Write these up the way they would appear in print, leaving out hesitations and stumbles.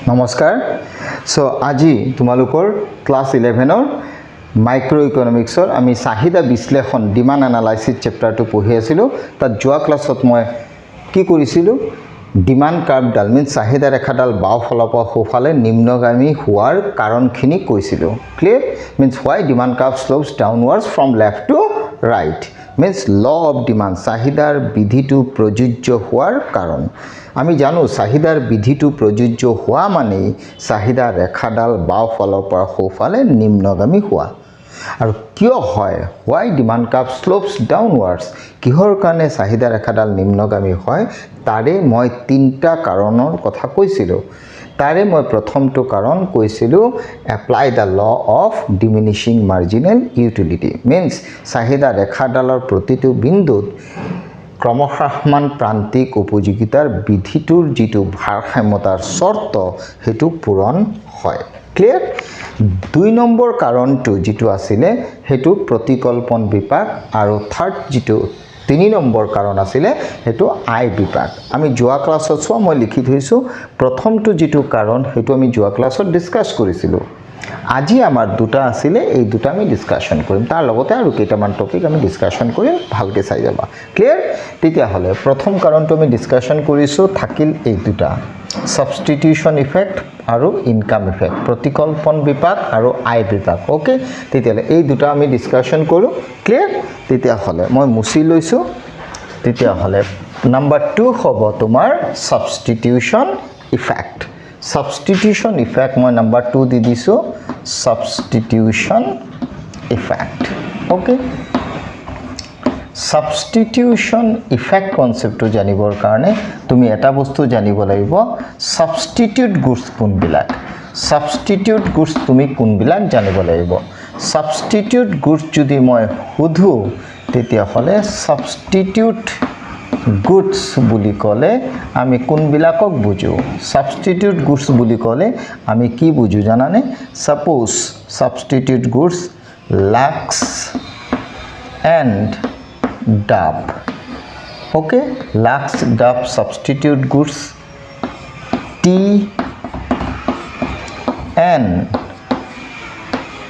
নমস্কাৰ সো আজি তোমালোকৰ ক্লাস 11 মাইক্ৰো ইকোনমিক্সৰ আমি চাহিদা বিশ্লেষণ ডিমান্ড এনালাইসিস চ্যাপ্টাৰটো পঢ়ি আছিলো তাত যোৱা ক্লাছত মই কি কৰিছিলো ডিমান্ড কাৰ্ভডাল মিন্স চাহিদা ৰেখাডাল বাও ফলৰ পৰা সোফালে নিম্নগামী হোৱাৰ কাৰণখিনি কৈছিলো clear means why demand curve slopes downwards from left to right means law of demand চাহিদাৰ বিধিটো প্ৰযোজ্য হোৱাৰ কাৰণ আমি জানো চাহিদাৰ বিধিটো প্ৰযোজ্য হোৱা মানে চাহিদা ৰেখাডাল বাও ফলৰ পৰা সোফালে নিম্নগামী হোৱা আৰু কিয় হয় why demand curve slopes downwards কিহৰ কাৰণে চাহিদা ৰেখাডাল নিম্নগামী হয় তাৰে মই তিনটা কাৰণৰ কথা কৈছিলো তাৰে মই প্ৰথমটো কাৰণ কৈছিলো apply the law of diminishing marginal utility means চাহিদা ৰেখাডালৰ প্ৰতিটো বিন্দুত ক্ৰমহ্ৰাসমান প্ৰান্তিক উপযোগিতাৰ বিধিটোৰ যেটো ভাৰসাম্যতাৰ শৰ্ত হেতু পূৰণ হয় ক্লিয়াৰ দুই নম্বৰ কাৰণটো যেটো আছিল হেতু প্ৰতিকল্পন বিপাক আৰু থাৰ্ড যেটো 3 নম্বৰ কাৰণ আছিল হেতু আই বিপাক আমি যোৱা ক্লাছত সো মই লিখি থৈছো প্ৰথমটো যেটো কাৰণ হেতু আমি যোৱা ক্লাছত ডিসকাস কৰিছিলো আজি আমাৰ দুটা আছিল এই দুটা আমি ডিসকাশন কৰিম তাৰ লগতে আৰু কেইটামান টপিক আমি ডিসকাশন কৰিম ভালকে চাই যাবা ক্লিয়াৰ তেতিয়া হলে প্ৰথম কাৰণটো আমি ডিসকাশন কৰিছো থাকিল এই দুটা সাবস্টিটিউশন ইফেক্ট আৰু ইনকাম ইফেক্ট প্ৰতিকল্পন বিপাক আৰু আই বিপাক ওকে তেতিয়া এই দুটা আমি ডিসকাশন কৰো ক্লিয়াৰ তেতিয়া হলে মই মুছি লৈছো তেতিয়া হলে নাম্বাৰ 2 হ'ব তোমাৰ সাবস্টিটিউশন ইফেক্ট substitution effect মই number 2 দি দিছো substitution effect okay substitution effect concept to জানিবৰ কাৰণে তুমি এটা বস্তু জানিব লাগিব substitute goods কোনবিলাক substitute goods তুমি কোনবিলাক জানিব লাগিব substitute goods যদি মই হুধু তেতিয়া হলে substitute goods বুলি কলে আমি কোনবিলাকক বুজো substitute goods বুলি কলে আমি কি বুজো জানানে suppose substitute goods lax and dab okay lax dab substitute goods tea and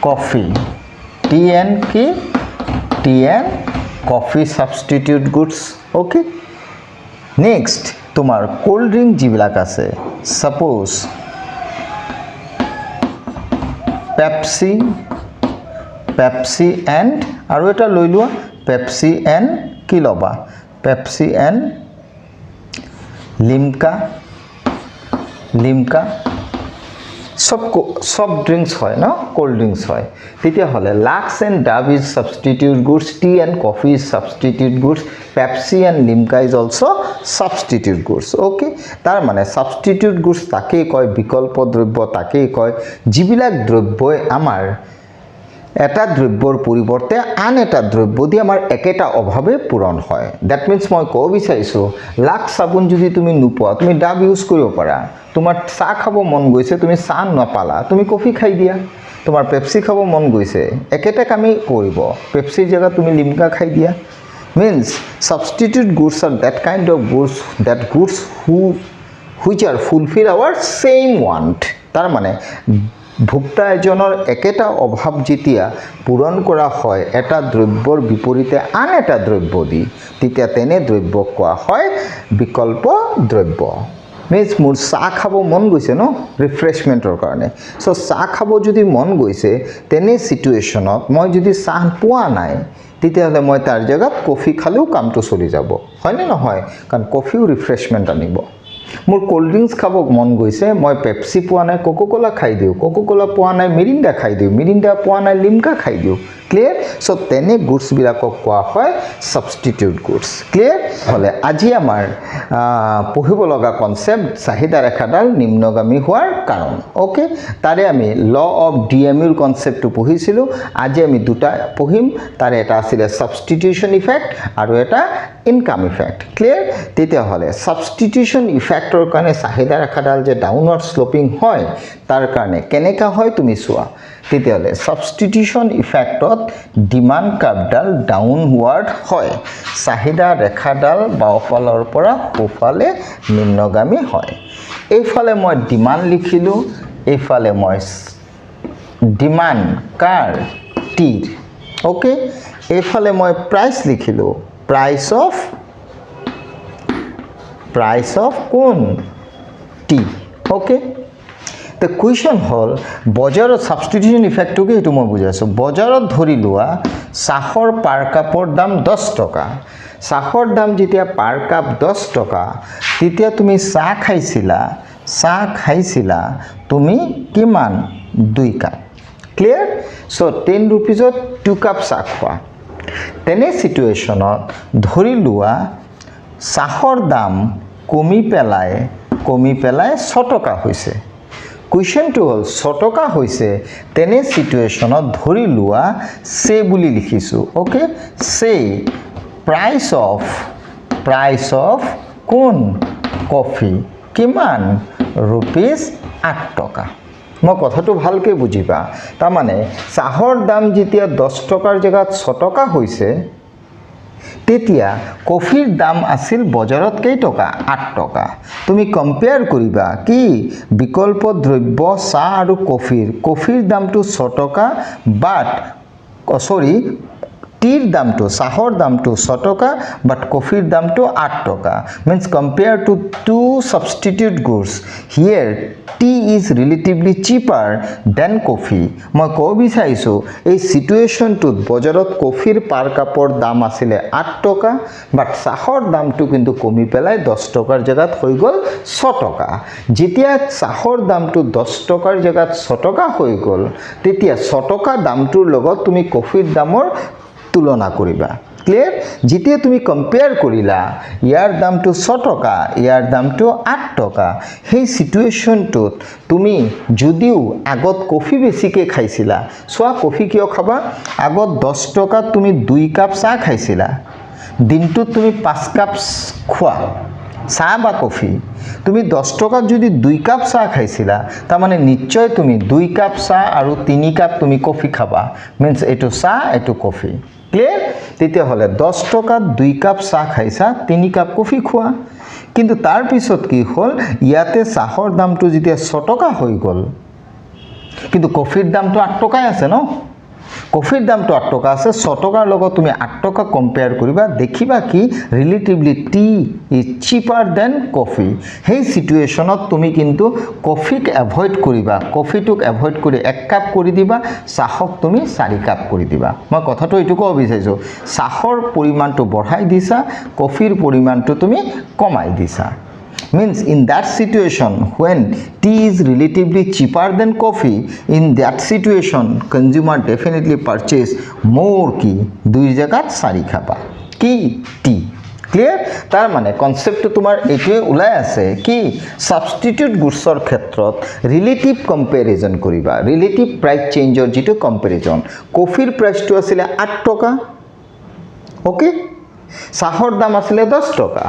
coffee tea and ki tea and coffee substitute goods okay next তোমার কোল্ড ড্রিঙ্ক জিবিলাক আছে সাপোজ পেপসি এন্ড আৰু এটা লৈ লোৱা পেপসি এন্ড কি লবা Pepsi and Limca সব drinks হয় না কোল্ড ড্রিঙ্কস হয় তেতিয়া হলে Lux and Dove is substitute goods tea and coffee is substitute goods Pepsi and Limca is also substitute goods okay তার মানে সাবস্টিটিউট গুডস তাকে কয় বিকল্প দ্ৰব্য তাকে কয় যিবিলাক দ্ৰব্যই আমাৰ এটা দ্ৰব্যৰ পৰিৱৰ্তে আন এটা দ্ৰব্য দি আমাৰ একেটা অভাৱে পূৰণ হয় দ্যাট মিন্স মই কব বিচাৰিছো লাক্স সাবুন যদি তুমি নোপোৱা তুমি ডাব ইউজ কৰিব পাৰা তোমাৰ চাহ খাব মন গৈছে তুমি চাহ নাপালা তুমি কফি খাই দিয়া তোমাৰ পেপসি খাব মন গৈছে একেটা কামই কৰিব পেপসিৰ জায়গা তুমি লিমকা খাই দিয়া means substitute goods are that kind of goods which are fulfill our same want তাৰ মানে ভোক্তা এজনৰ একেটা অভাৱ যেতিয়া পূৰণ কৰা হয় এটা দ্ৰব্যৰ বিপৰীতে আন এটা দ্ৰব্য দি তেতিয়া তেনে দ্ৰব্য কোৱা হয় বিকল্প দ্ৰব্য means মোৰ চাহ খাব মন গৈছে ন ৰিফ্ৰেশমেন্টৰ কাৰণে সো চাহ খাব যদি মন গৈছে তেনে সিচুৱেশনত মই যদি চাহ পোৱা নাই তেতিয়া হলে মই তাৰ জায়গাত কফি খালেও কামটো চলি যাব হয় নে নহয় কাৰণ কফিও ৰিফ্ৰেশমেন্ট আনিব মোৰ কোল্ড ড্ৰিঙ্কস খাব মন গৈছে মই পেপসি পোৱা নাই কোকোকোলা খাই দিও কোকোকোলা পোৱা নাই মিৰিণ্ডা খাই দিও মিৰিণ্ডা পোৱা নাই লিমকা খাই দিও ক্লিয়াৰ সো তেনে গুডস বিলাকক কোৱা হয় সাবস্টিটিউট গুডস ক্লিয়াৰ হলে আজি আমাৰ পঢ়িব লগা কনসেপ্ট চাহিদা ৰেখাডাল নিম্নগামী হোৱাৰ কাৰণ ওকে তাৰে আমি ল অফ ডিএমইউৰ কনসেপ্টটো পঢ়িছিলো আজি আমি দুটা পঢ়িম তাৰে এটা আছিল সাবস্টিটিউশন ইফেক্ট আৰু এটা ইনকাম ইফেক্ট ক্লিয়াৰ তেতিয়া হলে সাবস্টিটিউশন ইফেক্টৰ কাৰণে চাহিদা ৰেখাডাল যে ডাউনৱাৰ্ড স্লোপিং হয় তাৰ কাৰণে কেনেকা হয় তুমি চোৱা তেতিয়া হলে সাবস্টিটিউশন ইফেক্টত ডিমান্ড কাৰ্ভডাল ডাউনৱাৰ্ড হয় চাহিদা ৰেখাডাল বাওঁফালৰ পৰা সোঁফালে নিম্নগামী হয় এইফালে মই ডিমান্ড লিখিলোঁ এইফালে মই ডিমান্ড কাৰ টিৰ ওকে এইফালে মই প্ৰাইচ লিখিলোঁ প্ৰাইচ অফ কোন টি ওকে The question হল বজাৰত সাবস্টিটিউশন ইফেক্টটোকে এটো মই বুজাইছো বজাৰত ধৰি লোৱা চাহৰ পাৰ কাপৰ দাম 10 টকা চাহৰ দাম যেতিয়া পাৰ কাপ 10 টকা তেতিয়া তুমি চাহ খাইছিলা তুমি কিমান 2 কাপ ক্লিয়াৰ সো 10 रुपीजত 2 কাপ চাহ খোৱা তেনে সিচুৱেচনত ধৰি লোৱা চাহৰ দাম কমি পেলাই 6 টকা হৈছে Question to all সটকা হৈছে তেনে সিচুৱেচনত ধৰি লোৱা সে বুলি লিখিছো ওকে সে price of কোন কফি কিমান rupees 8 টকা মই কথাটো ভালকে বুজিবা তাৰ মানে চাহৰ দাম যেতিয়া 10 টকাৰ জায়গাত 6 টকা হৈছে তেতিয়া কফিৰ দাম আছিল বজাৰত কেই টকা 8 টকা তুমি কম্পেয়াৰ কৰিবা কি বিকল্প দ্ৰব্য চাহ আৰু কফিৰ দামটো 6 টকা বাট সৰি টিৰ দামটো চাহৰ দামটো 6 টকা বাট কফিৰ দামটো 8 টকা means compare to two substitute goods here tea is relatively cheaper than coffee মই কব বিচাৰিছো এই সিচুৱেচনটোত বজাৰত কফিৰ পাৰ কাপৰ দাম আছিল 8 টকা বাট চাহৰ দামটো কিন্তু কমি পেলাই 10 টকাৰ জায়গাত হৈ গল 6 টকা যেতিয়া চাহৰ দামটো 10 টকাৰ জায়গাত 6 টকা হৈ গল তেতিয়া 6 টকা দামটোৰ লগত তুমি কফিৰ দামৰ তুলনা কৰিবা ক্লিয়াৰ যেতিয়া তুমি কম্পেয়াৰ কৰিলা ইয়াৰ দামটো 6 টকা ইয়াৰ দামটো 8 টকা সেই সিচুৱেচনটোত তুমি যদিও আগত কফি বেছিকে খাইছিলা সোৱা কফি কিয় খাবা আগত 10 টকা তুমি 2 কাপ চাহ খাইছিলা দিনটোত তুমি 5 কাপ খোৱা চাহ বা কফি তুমি 10 টকাত যদি 2 কাপ চাহ খাইছিলা তাৰ মানে নিশ্চয় তুমি 2 কাপ চাহ আৰু 3 কাপ তুমি কফি খাবা means এটো চাহ এটো কফি ক্লিয়াৰ তেতিয়া হলে 10 টকাত 2 কাপ চাহ খাইছা 3 কাপ কফি খোৱা কিন্তু তাৰ পিছত কি হল ইয়াতে চাহৰ দামটো যেতিয়া 6 টকা হৈ গল কিন্তু কফিৰ দামটো 8 টকাই আছে ন কফিৰ দামটো 8 টকা আছে 6 টকাৰ লগত তুমি 8 টকা কম্পেয়াৰ কৰিবা দেখিবা কি relatively tea is cheaper than coffee সেই সিচুৱেচনত তুমি কিন্তু কফিক এভয়েড কৰিবা কফিটোক এভয়েড কৰি 1 কাপ কৰি দিবা চাহক তুমি 4 কাপ কৰি দিবা মই কথাটো এটু কব বিচাৰিছো চাহৰ পৰিমাণটো বঢ়াই দিছা কফিৰ পৰিমাণটো তুমি কমাই দিছা means in that situation when tea is relatively cheaper than coffee in that situation consumer definitely purchase more ki 2 জায়গাত 4 খাবা কি tea clear তাৰ মানে কনসেপ্টটো তোমাৰ এটোৱে উলাই আছে কি সাবস্টিটিউট গুডছৰ ক্ষেত্ৰত ৰিলেটিভ কম্পেৰিজন কৰিবা ৰিলেটিভ প্ৰাইস চেঞ্জৰ যেটো কম্পেৰিজন কফিৰ প্ৰাইসটো আছিল 8 টকা ওকে চাহৰ দাম আছিল 10 টকা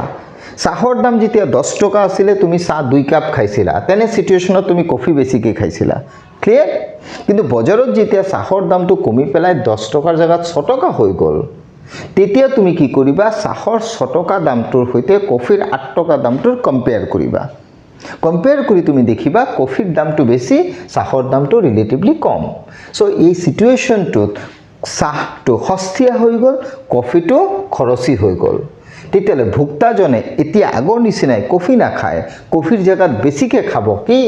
চাহৰ দাম যেতিয়া 10 টকা আছিল তুমি চাহ 2 কাপ খাইছিলা তেনে সিচুৱেচনত তুমি কফি বেছিকে খাইছিলা ক্লিয়াৰ কিন্তু বজাৰত যেতিয়া চাহৰ দামটো কমি পেলাই 10 টকাৰ জায়গাত 6 টকা হৈ গল তেতিয়া তুমি কি কৰিবা চাহৰ 6 টকা দামটোৰ হৈতে কফিৰ 8 টকা দামটোৰ কম্পেয়াৰ কৰিবা কম্পেয়াৰ কৰি তুমি দেখিবা কফিৰ দামটো বেছি চাহৰ দামটো ৰিলেটিভলি কম সো এই সিচুৱেচনটোত চাহটো সস্তীয়া হৈ গল কফিটো খৰচী হৈ গল তেতিয়ালে ভুক্তাজনে এতিয়া আগৰ নিচিনাই কফি না খায় কফিৰ জায়গাত বেছিকে খাব কি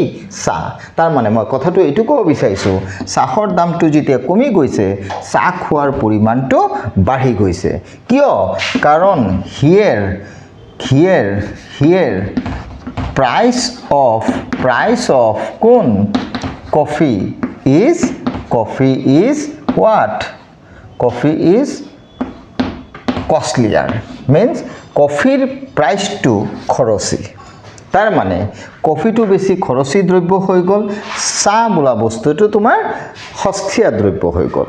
চাহ তাৰ মানে মই কথাটো এটু কব বিচাৰিছো চাহৰ দামটো যেতিয়া কমি গৈছে চাহ খোৱাৰ পৰিমাণটো বাঢ়ি গৈছে কিয় কাৰণ here price of কোন coffee is what coffee is costlier means কফিৰ প্ৰাইসটো খৰচী তাৰ মানে কফিটো বেছি খৰচী দ্ৰব্য হৈ গল চাহ বোলা বস্তুটো তোমাৰ সস্তীয়া দ্ৰব্য হৈ গল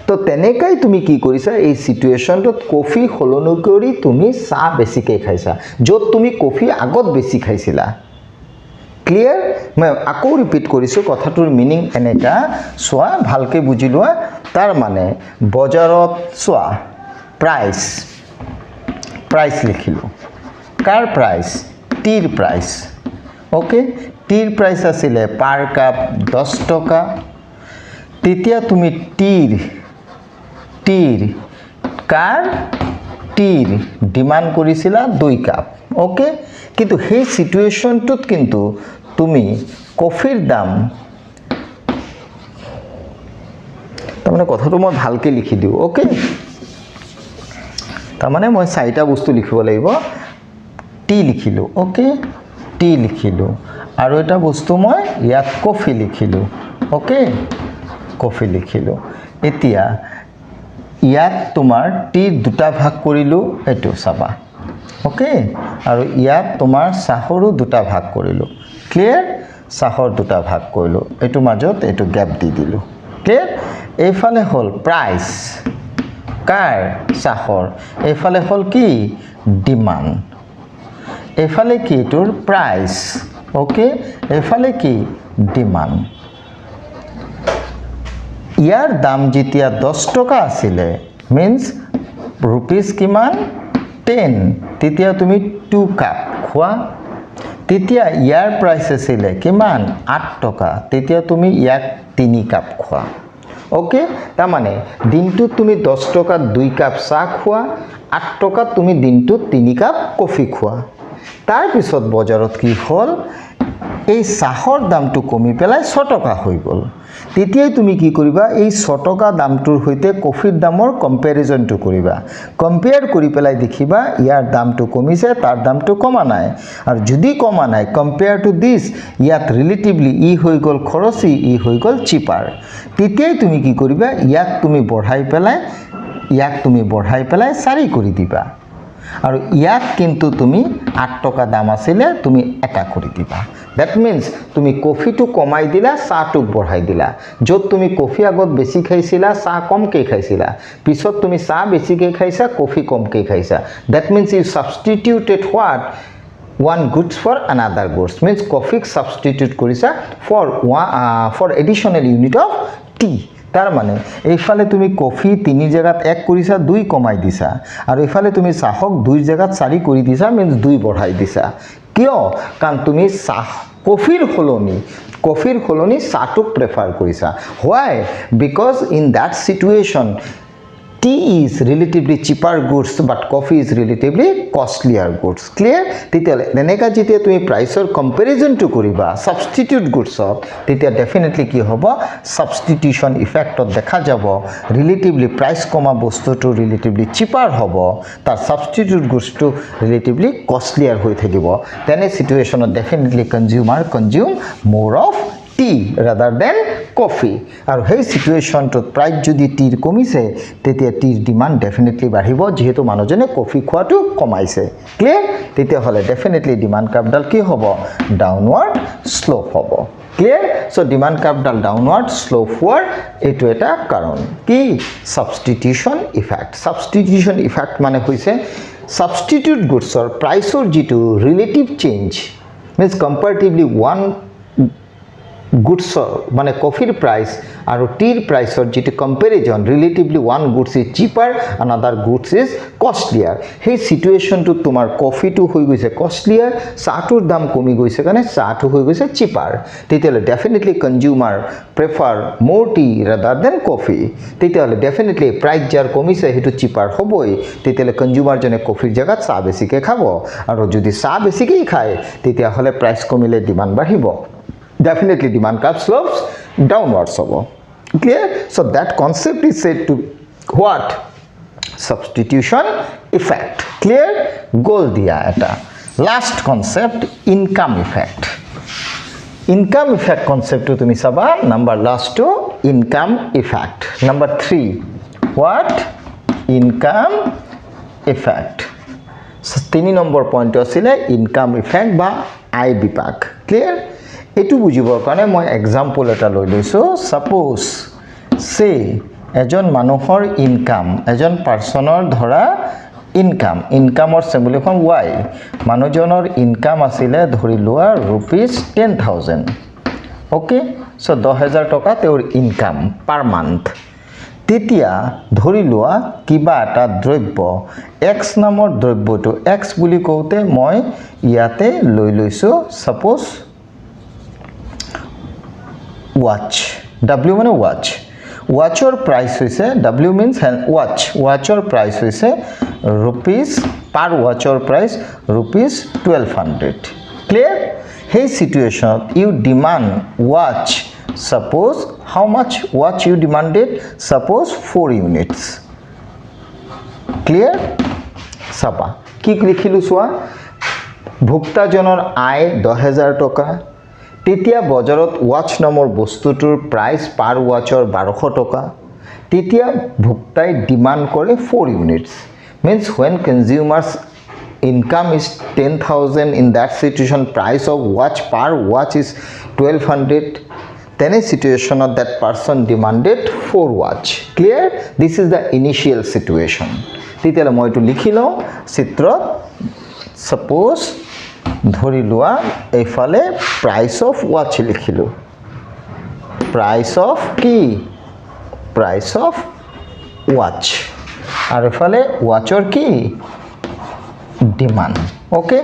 তো তেনেকাই তুমি কি কৰিছা এই সিচুৱেচনটোত কফি হলনো কৰি তুমি চাহ বেছিকে খাইছা যত তুমি কফি আগত বেছি খাইছিলা ক্লিয়াৰ মই আকৌ ৰিপিট কৰিছো কথাটোৰ মিনিং এনেকা সোৱা ভালকে বুজি লোৱা তাৰ মানে বজাৰত সোৱা প্ৰাইস লিখিলো কাৰ প্ৰাইস টিৰ প্ৰাইস ওকে টিৰ প্ৰাইস আছিলে পাৰ কাপ 10 টকা তেতিয়া তুমি টিৰ কাৰ টিৰ ডিমান্ড কৰিছিলা 2 কাপ ওকে কিন্তু সেই সিচুৱেশনটোত কিন্তু তুমি কফিৰ দাম তাৰমানে কথাটো মই ভালকে লিখি দিও ওকে তাৰমানে মই চাৰিটা বস্তু লিখিব লাগিব টি লিখিলো ওকে টি লিখিলো আৰু এটা বস্তু মই ইয়াত কফি লিখিলো ওকে কফি লিখিলো এতিয়া ইয়াত তোমাৰ টি দুটা ভাগ কৰিলো এটো চাবা ওকে আৰু ইয়াত তোমাৰ চাহৰো দুটা ভাগ কৰিলো ক্লিয়াৰ চাহৰ দুটা ভাগ কৰিলো এটো মাজত এটো গ্যাপ দি দিলো ক্লিয়াৰ এইফালে হল প্ৰাইস কাৰ চাহৰ এইফালে হল কি ডিমান্ড এইফালে কি এটোৰ প্ৰাইস ওকে এইফালে কি ডিমান্ড ইয়াৰ দাম যেতিয়া 10 টকা আছিলে means rupees কিমান 10 তেতিয়া তুমি 2 কাপ খোৱা তেতিয়া ইয়াৰ প্ৰাইস আছিলে কিমান 8 টকা তেতিয়া তুমি ইয়াক 3 কাপ খোৱা ওকে তা মানে দিনটো তুমি 10 টকা 2 কাপ চাহ খোৱা 8 টকা তুমি দিনটো 3 কাপ কফি খোৱা তাৰ পিছত বজাৰত কি হল এই চাহৰ দামটো কমি পেলাই 6 টকা হৈ গল তেতিয়াই তুমি কি কৰিবা এই 6 টকা দামটোৰ হৈতে কফিৰ দামৰ কম্পেৰিজনটো কৰিবা কম্পেয়াৰ কৰি পেলাই দেখিবা ইয়াৰ দামটো কমিছে তাৰ দামটো কমা নাই আৰু যদি কমা নাই কম্পেয়াৰ টু দিস ইয়াত ৰিলেটিভলি ই হৈ গল খৰচি ই হৈ গল চিপাৰ তেতিয়াই তুমি কি কৰিবা ইয়াক তুমি বঢ়াই পেলাই 4 কৰি দিবা আৰু ইয়াক কিন্তু তুমি 8 টকা দাম আছিলে তুমি এটা কৰি দিবা that means তুমি কফিটো কমাই দিলা চাহটো বঢ়াই দিলা যত তুমি কফি আগত বেছি খাইছিলা চাহ কমকে খাইছিলা পিছত তুমি চাহ বেছিকে খাইছা কফি কমকে খাইছা that means you substituted what one goods for another goods means coffee substitute কৰিছা for additional unit of tea তাৰ মানে এইফালে তুমি কফি 3 জায়গাত 1 কৰিছা 2 কমাই দিছা আৰু এইফালে তুমি চাহক 2 জায়গাত 4 কৰি দিছা means 2 বঢ়াই দিছা কিয় কাৰণ তুমি চাহ কফিৰ খলনি চাহটোক প্ৰেফাৰ কৰিছা why because in that situation tea is relatively cheaper goods but coffee is relatively costlier goods clear তেতিয়ালে এনেকা যেতিয়া তুমি প্ৰাইসৰ কম্পেৰিজন টু কৰিবা সাবস্টিটিউট গুডছত তেতিয়া ডেফিনেটলি কি হ'ব সাবস্টিটিউশন ইফেক্টত দেখা যাব ৰিলেটিভলি প্ৰাইস কমা বস্তুটো ৰিলেটিভলি চিপাৰ হ'ব তাৰ সাবস্টিটিউট গুডছটো ৰিলেটিভলি কষ্টলিয়াৰ হৈ থাকিব তেনে সিচুৱেচনত definitely consumer consume more of tea rather than coffee আৰু সেই সিচুৱেচনটোত প্ৰাইস যদি টিৰ কমিছে তেতিয়া টিৰ ডিমান্ড ডেফিনেটলি বাঢ়িব যেহেতু মানুহজনে কফি খোৱাটো কমাইছে ক্লিয়াৰ তেতিয়া হলে ডেফিনেটলি ডিমান্ড কাৰ্ভডাল কি হ'ব ডাউনৱাৰ্ড স্লোপ হ'ব ক্লিয়াৰ সো ডিমান্ড কাৰ্ভডাল ডাউনৱাৰ্ড স্লোপ হোৱাৰ এটো এটা কাৰণ কি সাবস্টিটিউশন ইফেক্ট মানে হৈছে সাবস্টিটিউট গুডছৰ প্ৰাইসৰ যেটো relative change means comparatively one goods মানে কফিৰ প্ৰাইস আৰু টিৰ প্ৰাইসৰ যেটো comparison relatively one goods is cheaper another goods is costlier সেই সিচুৱেচনটো তোমাৰ কফিটো হৈ গৈছে কষ্টলিয়াৰ চাহটোৰ দাম কমি গৈছে কাৰণে চাহটো হৈ গৈছে চিপাৰ তেতিয়ালে definitely consumer prefer more tea rather than coffee তেতিয়ালে ডেফিনেটলি প্ৰাইস যাৰ কমিছে হেতু চিপাৰ হ'বই তেতিয়ালে কনজিউমাৰ জনে কফিৰ জাগাত চাহ বেছিকে খাব আৰু যদি চাহ বেছিকে খায় তেতিয়া হলে প্ৰাইস কমিলে ডিমান্ড বাঢ়িব definitely demand curve slopes downwards hobo clear so that concept is said to what substitution effect clear goal diya eta last concept income effect concept to tumi saba number last to income effect number 3 what income effect so 3 number point asile income effect ba I bipak clear এটু বুজিবৰ কাৰণে মই example এটা লৈ লৈছো suppose সে এজন মানুহৰ income এজন পাৰ্সনৰ ধৰা ইনকাম ইনকামৰ চিম্বল এখন y মানুহজনৰ ইনকাম আছিল ধৰি লোৱা ₹10,000 ওকে সো 10000 টকা তেওঁৰ ইনকাম পাৰ মান্থ তেতিয়া ধৰি লোৱা কিবা এটা দ্ৰব্য x নামৰ দ্ৰব্যটো x বুলি কওঁতে মই ইয়াতে লৈ লৈছো সাপোজ watch w মানে watch watchৰ প্ৰাইস হৈছে w means watchৰ প্ৰাইস হৈছে rupees per watchৰ price ₹1200 clear hey situation you demand watch suppose how much watch you demanded suppose 4 units clear sapa কি লিখিলো সোয়া ভুক্তাজনৰ আয় 10000 টকা তেতিয়া বজাৰত ওয়াচ নামৰ বস্তুটোৰ প্ৰাইস পাৰ ওয়াচৰ 1200 টকা তেতিয়া ভুক্তাই ডিমান্ড কৰে 4 units means when consumers income is 10,000 in that situation price of watch per watch is 1200 then a situation of that person demanded 4 watch clear this is the initial situation তেতিয়া মই এটো লিখি লও চিত্ৰ suppose ধৰি লোৱা এইফালে price of watch লিখিলো price of কি price of watch আর এফালে ওয়াচৰ কি ডিমান্ড ওকে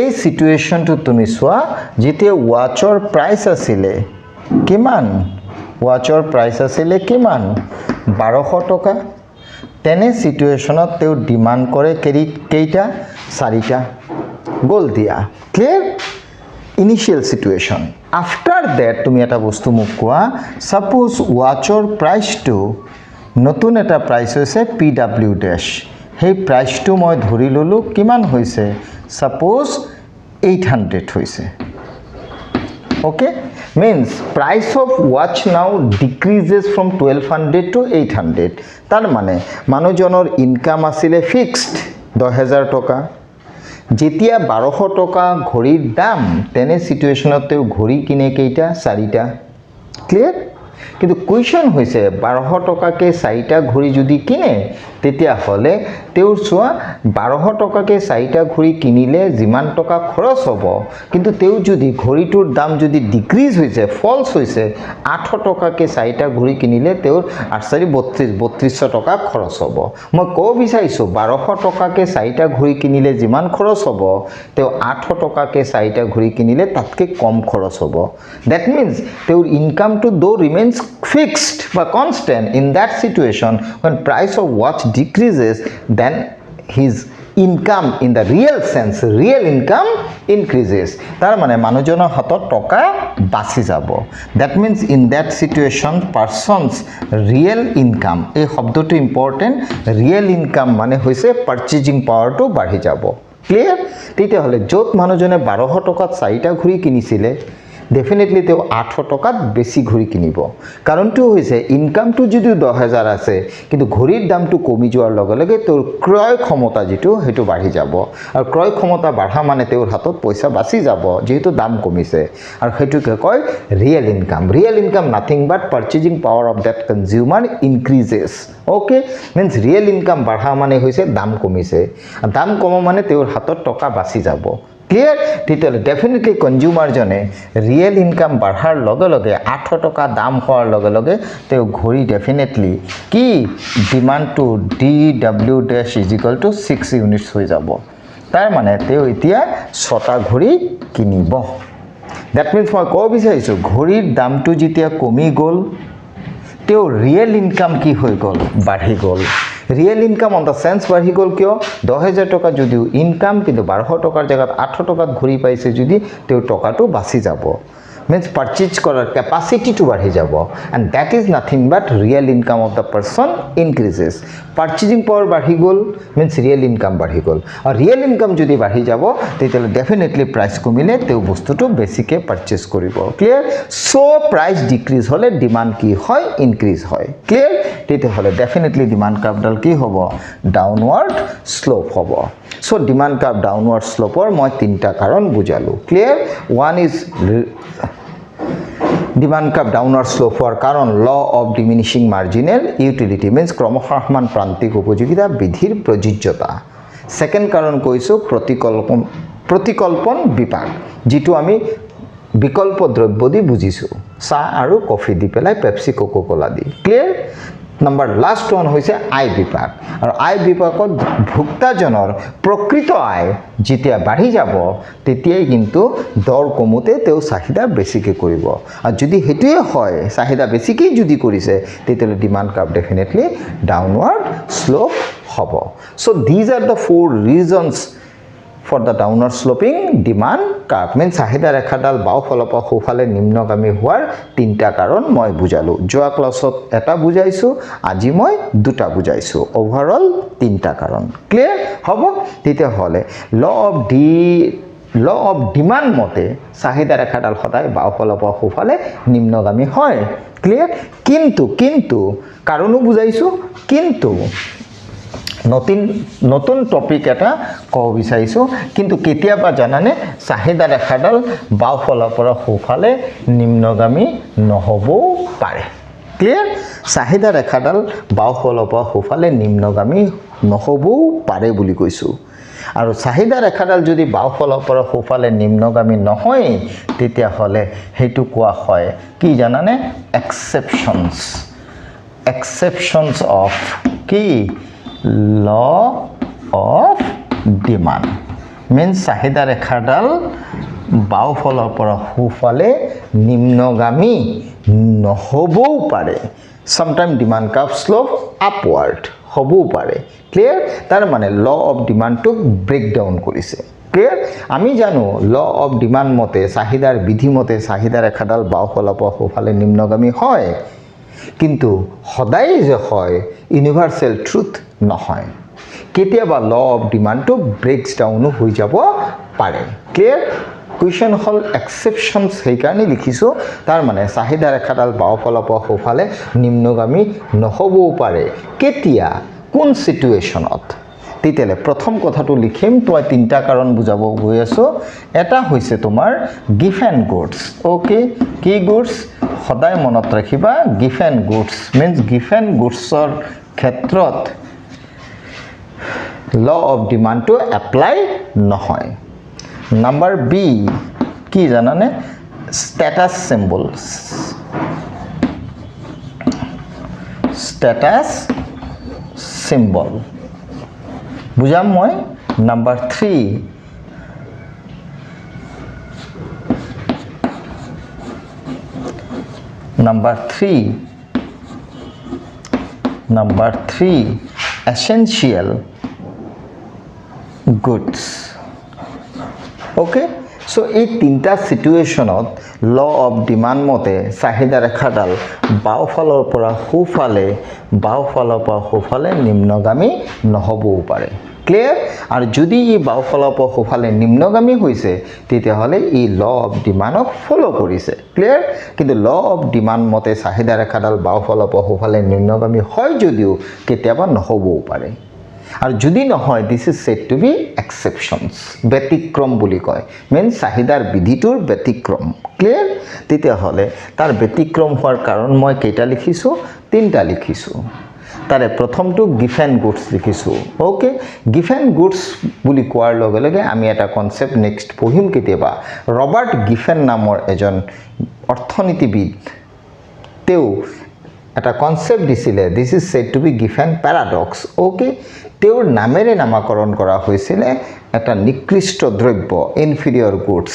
এই সিচুৱেশনটো তুমি সোৱা যেতিয়া ওয়াচৰ প্ৰাইস আছিল কিমান ওয়াচৰ প্ৰাইস আছিল কিমান 1200 টকা তেনে সিচুৱেশনত তেও ডিমান্ড কৰে কেইটা 4টা গোল দিয়া clear initial situation after that তুমি এটা বস্তু মোক কোৱা suppose ওয়াচৰ প্ৰাইসটো নতুন এটা প্ৰাইস হৈছে pw dash সেই প্ৰাইসটো মই ধৰি ললো কিমান হৈছে suppose 800 হৈছে okay means price of watch now decreases from 1200 to 800 তাৰ মানে মানুহজনৰ ইনকাম আছিল ফিক্সড 10000 টকা যেতিয়া 1200 টকা ঘড়ীৰ দাম তেনে সিচুৱেশনতে ঘড়ী কিনে কেইটা 4টা ক্লিয়াৰ কিন্তু কোৱেশ্চন হৈছে 1200 টকাকে 4টা ঘড়ী যদি কিনে তেতিয়া হলে তেওঁৰ সোৱা 1200 টকাকে 4টা ঘড়ী কিনিলে যিমান টকা খৰচ হ'ব কিন্তু তেও যদি ঘড়ীটোৰ দাম যদি ডিক্ৰিজ হৈছে ফলস হৈছে 800 টকাকে 4টা ঘড়ী কিনিলে তেওঁৰ 3200 টকা খৰচ হ'ব মই কো বিচাৰিছো 1200 টকাকে 4টা ঘড়ী কিনিলে যিমান খৰচ হ'ব তেও 800 টকাকে 4টা ঘড়ী কিনিলে তাতকে কম খৰচ হ'ব that means তেওঁৰ income to do remains fixed but constant in that situation when price of watch decreases then his income in the real sense real income increases tar mane manujoner hatot toka bachi jabo that means in that situation person's real income ei shobdo to important real income mane hoise purchasing power to badhi jabo clear tite hole jot manujone 1200 tokat 4টা ঘড়ী কিনিছিলে definitely তেও 800 টকাত বেছি ঘড়ী কিনিব কাৰণটো হৈছে ইনকামটো যদি 10000 আছে কিন্তু ঘড়ীৰ দামটো কমি যোৱাৰ লগে লগে তোৰ ক্ৰয় ক্ষমতা যেটো হেতু বাঢ়ি যাব আৰু ক্ৰয় ক্ষমতা বাঢ়া মানে তেওঁৰ হাতত পইচা বাছি যাব যেহেতু দাম কমিছে আৰু হেতুকে কয় real income nothing but purchasing power of that consumer increases okay means real income বাঢ়া মানে হৈছে দাম কমিছে দাম কম মানে তেওঁৰ হাতত টকা বাছি যাব clear title definitely consumer jone real income badhar loge loge 800 toka dam hoar loge loge teo ghori definitely ki demand to dw dash is equal to 6 units hoi jabo tar mane teo etia 6ta ghori kinibo that means moi ko bisaisu ghorir dam to jitia komi gol teo real income ki hoi gol badhi gol real income on the sense বাঢ়ি গল কিয় 10000 টকা যদিও income কিন্তু 1200 টকাৰ জায়গাত 800 টকাত ঘূৰি পাইছে যদি তেও টকাটো বাছি যাব means purchase কৰাৰ capacity to বাঢ়ি যাব and that is nothing but real income of the person increases purchasing power বাঢ়ি গল means real income বাঢ়ি গল আৰু real income যদি বাঢ়ি যাব তেতিয়া definitely price কমিলে তেও বস্তুটো বেছিকে purchase কৰিব clear so price decrease হলে demand কি হয় increase হয় clear তেতিয়া হলে definitely demand curve ডাল কি হ'ব downward slope হ'ব so demand curve downward slope or মই তিনটা কাৰণ বুজালো clear one is demand curve downward slope হওয়ার কারণ ল অফ ডিমিনিশিং মার্জিনের ইউটিলিটি মিন্স ক্রমহ্রাসমান প্রান্তিক উপযোগিতা বিধির প্রযোজ্যতা সেকেন্ড কারণ কৈছো প্ৰতিকল্পন বিপাক যেটো আমি বিকল্প দ্ৰব্য দি বুজিছো চাহ আৰু কফি দি পেলাই পেপসি কোকো কোলা দি ক্লিয়াৰ নাম্বাৰ লাষ্ট ওয়ান হৈছে আয় বিপাক আৰু আয় বিপাকত ভোক্তাজনৰ প্ৰকৃত আয় যেতিয়া বাঢ়ি যাব তেতিয়াই কিন্তু দৰ কমুতে তেও চাহিদা বেছিকে কৰিব আৰু যদি হেতুৱে হয় চাহিদা বেছিকে যদি কৰিছে তেতিয়ালে demand curve definitely downward slope হ'ব so these are the four reasons for the downward sloping demand curve means চাহিদা ৰেখাডাল বাওফালৰ পৰা সোঁফালে নিম্নগামী হোৱাৰ তিনটা কাৰণ মই বুজালো যোৱা ক্লাছত এটা বুজাইছো আজি মই দুটা বুজাইছো ওভাৰঅল তিনটা কাৰণ ক্লিয়াৰ হ'ব তেতিয়া হলে ল অফ ডিমান্ড মতে চাহিদা ৰেখাডাল সদায় বাওফালৰ পৰা সোঁফালে নিম্নগামী হয় ক্লিয়াৰ কিন্তু কাৰণো বুজাইছো কিন্তু নতুন টপিক এটা কব বিচাৰিছো কিন্তু কেতিয়াবা জানানে চাহিদা ৰেখাডাল বাওফালৰ পৰা সোঁফালে নিম্নগামী নহবও পাৰে ক্লিয়াৰ চাহিদা ৰেখাডাল বাওফালৰ পৰা সোঁফালে নিম্নগামী নহবও পাৰে বুলি কৈছো আৰু চাহিদা ৰেখাডাল যদি বাওফালৰ পৰা সোঁফালে নিম্নগামী নহয় তেতিয়া হলে হেতু কোৱা হয় কি জানানে exceptions of কি law of demand means চাহিদা ৰেখাডাল বাওফালৰ পৰা সোঁফালে নিম্নগামী নহবও পাৰে sometime demand curve slope upward হবও পাৰে ক্লিয়াৰ তাৰ মানে ল of demand two brake down কৰিছে ক্লিয়াৰ আমি জানো ল অফ ডিমান্ড মতে চাহিদাৰ বিধি মতে চাহিদা ৰেখাডাল বাওফালৰ পৰা সোঁফালে নিম্নগামী হয় কিন্তু সদায় যে হয় ইউনিভাৰ্সাল ট্ৰুথ নহয় কেতিয়াবা law of demand to breaks down হৈ যাব পাৰে ক্লিয়াৰ কুৱেশ্যন হল এক্সেপশনস সেইকাৰণে লিখিছো তাৰ মানে চাহিদা ৰেখাডাল বাওফালৰ পৰা সোঁফালে নিম্নগামী নহবও পাৰে কেতিয়া কোন সিচুৱেশনত তেতিয়ালে প্ৰথম কথাটো লিখিম মই তিনটা কাৰণ বুজাব গৈ আছো এটা হৈছে তোমাৰ গিভ এণ্ড গুডছ ওকে কি গুডছ সদায় মনত ৰাখিবা give and goods means give and গুডছৰ ক্ষেত্ৰত law of demand to apply নহয় নাম্বাৰ বি কি জানানে স্ট্যাটাস সিম্বল বুজাম মই number 3 essential goods okay so এই তিনটা সিচুৱেশনত ল অফ ডিমান্ড মতে চাহিদা ৰেখাডাল বাওফালৰ পৰা সোঁফালে নিম্নগামী নহবও পাৰে ক্লিয়াৰ আৰু যদি ই বাওফালৰ পৰা সোঁফালে নিম্নগামী হৈছে তেতিয়া হলে ই ল অফ ডিমান্ডক ফলো কৰিছে ক্লিয়াৰ কিন্তু ল অফ ডিমান্ড মতে চাহিদা ৰেখাডাল বাওফালৰ পৰা সোঁফালে নিম্নগামী হয় যদিও কেতিয়াবা নহবও পাৰে আৰু যদি নহয় this is said to be exceptions ব্যতিক্ৰম বুলি কয় মিন্স চাহিদাৰ বিধিটোৰ ব্যতিক্ৰম ক্লিয়াৰ তেতিয়া হলে তাৰ ব্যতিক্ৰম হোৱাৰ কাৰণ মই কেইটা লিখিছো তিনটা লিখিছো তাৰে প্ৰথমটো গিভ এণ্ড গুডছ লিখিছো ওকে গিভ এণ্ড গুডছ বুলি কোৱাৰ লগে লগে আমি এটা কনসেপ্ট নেক্সট পঢ়িম কেতিয়াবা ৰবাৰ্ট গিফেন নামৰ এজন অৰ্থনীতিবিদ তেও এটা কনসেপ্ট দিছিলে this is said to be Giffen paradox okay তেওৰ নামেৰে নামাকৰণ কৰা হৈছিল এটা নিকৃষ্ট দ্ৰব্য ইনফিৰিয়ৰ গুডছ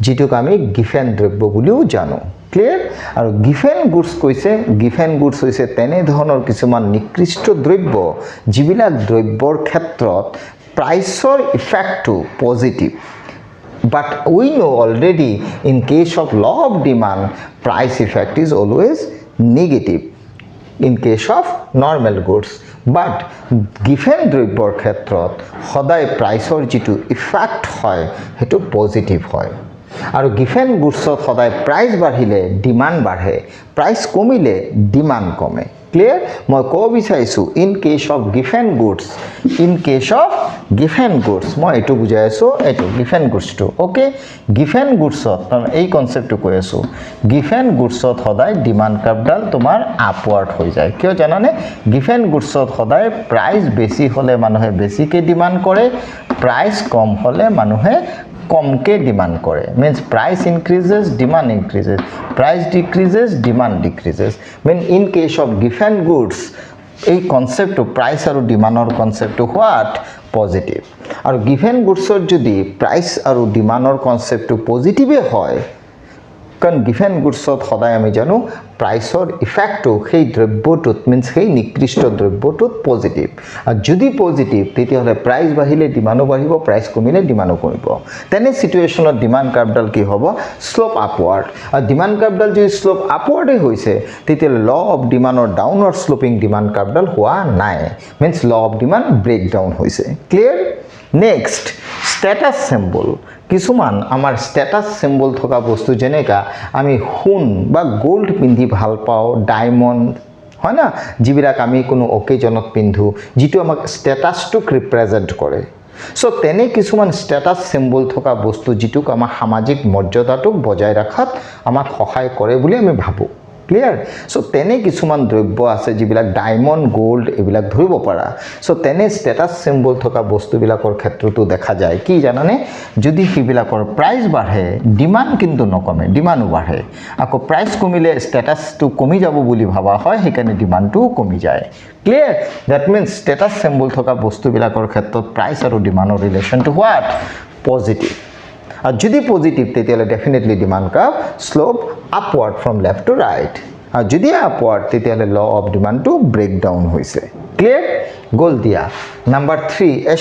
যেটোক আমি গিফেন দ্ৰব্য বুলিও জানো ক্লিয়াৰ আৰু গিফেন গুডছ কৈছে গিফেন গুডছ হৈছে তেনে ধৰণৰ কিছুমান নিকৃষ্ট দ্ৰব্য যিবিলাক দ্ৰব্যৰ ক্ষেত্ৰত প্ৰাইচৰ ইফেক্টটো positive but we know already in case of law of demand price effect is always negative in case of normal goods but given দ্ৰব্যৰ ক্ষেত্ৰত সদায় প্ৰাইচৰ যেটো ইফেক্ট হয় হেতু পজিটিভ হয় আৰু গিফেন গুডছত সদায় প্ৰাইস বাঢ়িলে ডিমান্ড বাঢ়ে প্ৰাইস কমিলে ডিমান্ড কমে ক্লিয়াৰ মই ক'ব বিচাৰিছোঁ ইন কেছ অফ গিভেন গুডছ মই এইটো বুজাই আছোঁ এইটো গিভেন গুডছটো ওকে গিভেন গুডছত এই কনচেপ্টটো কৈ আছোঁ গিভেন গুডছত সদায় ডিমাণ্ড কাৰ্ভডাল তোমাৰ আপৱাৰ্ড হৈ যায় কিয় জানানে গিভেন গুডছত সদায় প্ৰাইচ বেছি হ'লে মানুহে বেছিকৈ ডিমাণ্ড কৰে প্ৰাইচ কম হ'লে মানুহে কমকে ডিমাণ্ড কৰে means price increases demand increases price decreases demand decreases mean in case of given goods এই কনসেপ্টটো প্রাইস আৰু ডিমান্ডৰ কনসেপ্টটো হোৱাট পজিটিভ আৰু গিভেন গুডছৰ যদি প্ৰাইস আৰু ডিমান্ডৰ কনসেপ্টটো পজিটিভে হয় কাৰণ গিভেন গুডছত সদায় আমি জানো প্ৰাইসৰ ইফেক্টটো সেই দ্ৰব্যটোত মিন্স সেই নিকৃষ্ট দ্ৰব্যটোত পজিটিভ আৰু যদি পজিটিভ তেতিয়াহ'লে প্ৰাইস বাঢ়িলে ডিমাণ্ডো বাঢ়িব প্ৰাইস কমিলে ডিমাণ্ডো কমিব তেনে সিচুৱেশ্যনত ডিমাণ্ড কাৰ্ভডাল কি হ'ব স্লোপ আপৱাৰ্ড আৰু ডিমাণ্ড কাৰ্ভডাল যদি স্লোপ আপৱাৰ্ডে হৈছে তেতিয়াহ'লে ল অফ ডিমাণ্ডৰ ডাউনৱাৰ্ড স্লোপিং ডিমাণ্ড কাৰ্ভডাল হোৱা নাই means law of demand break down হৈছে ক্লিয়াৰ নেক্সট স্ট্যাটাস সিম্বল কিছুমান আমাৰ স্ট্যাটাস সিম্বল থকা বস্তু যেনেকা আমি সোণ বা গোল্ড পিন্ধি ভাল পাওঁ ডায়মণ্ড হয় না যিবিলাক আমি কোনো অকেজনত পিন্ধো যিটো আমাক স্ট্যাটাসটোক ৰিপ্ৰেজেন্ট কৰে সো তেনে কিছুমান স্ট্যাটাস সিম্বল থকা বস্তু যিটোক আমাৰ সামাজিক মৰ্যাদাটোক বজাই ৰাখাত আমাক সহায় কৰে বুলি আমি ভাবো ক্লিয়াৰ সো তেনে কিছুমান দ্ৰব্য আছে যিবিলাক ডায়মণ্ড গোল্ড এইবিলাক ধৰিব পাৰা সো তেনে স্ট্যাটাস সিম্বল থকা বস্তুবিলাকৰ ক্ষেত্ৰতো দেখা যায় কি জানানে যদি হিবিলাকৰ প্ৰাইস বাঢ়ে ডিমান্ড কিন্তু নকমে ডিমান্ডও বাঢ়ে আকৌ প্ৰাইস কমিলে স্ট্যাটাসটো কমি যাব বুলি ভাবা হয় সেইকাৰণে ডিমান্ডটো কমি যায় clear that means status symbol থকা বস্তুবিলাকৰ ক্ষেত্ৰত প্ৰাইস আৰু ডিমান্ডৰ ৰিলেশনটো হোৱাট পজিটিভ আর যদি পজিটিভ তেতিয়ালে definitely demand curve slope upward from left to right আর যদি আপওয়ার্ড তেতিয়ালে law of demand to break down হইছে ক্লিয়ার গোল দিয়া নাম্বার 3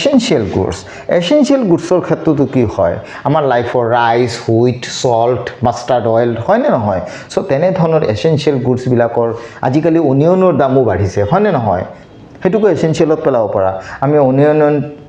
এসেনশিয়াল গুডসৰ ক্ষেত্ৰতো কি হয় আমাৰ লাইফৰ ৰাইস হুইট সল্ট মাস্টাৰ্ড অয়েল হয় না নহয় সো তেনে ধৰণৰ এসেনশিয়াল গুডস বিলাকৰ আজিকালি অনিয়নৰ দামো বাঢ়িছে হয় না নহয় হেতুকো এসেনশিয়ালত পেলাব পাৰা আমি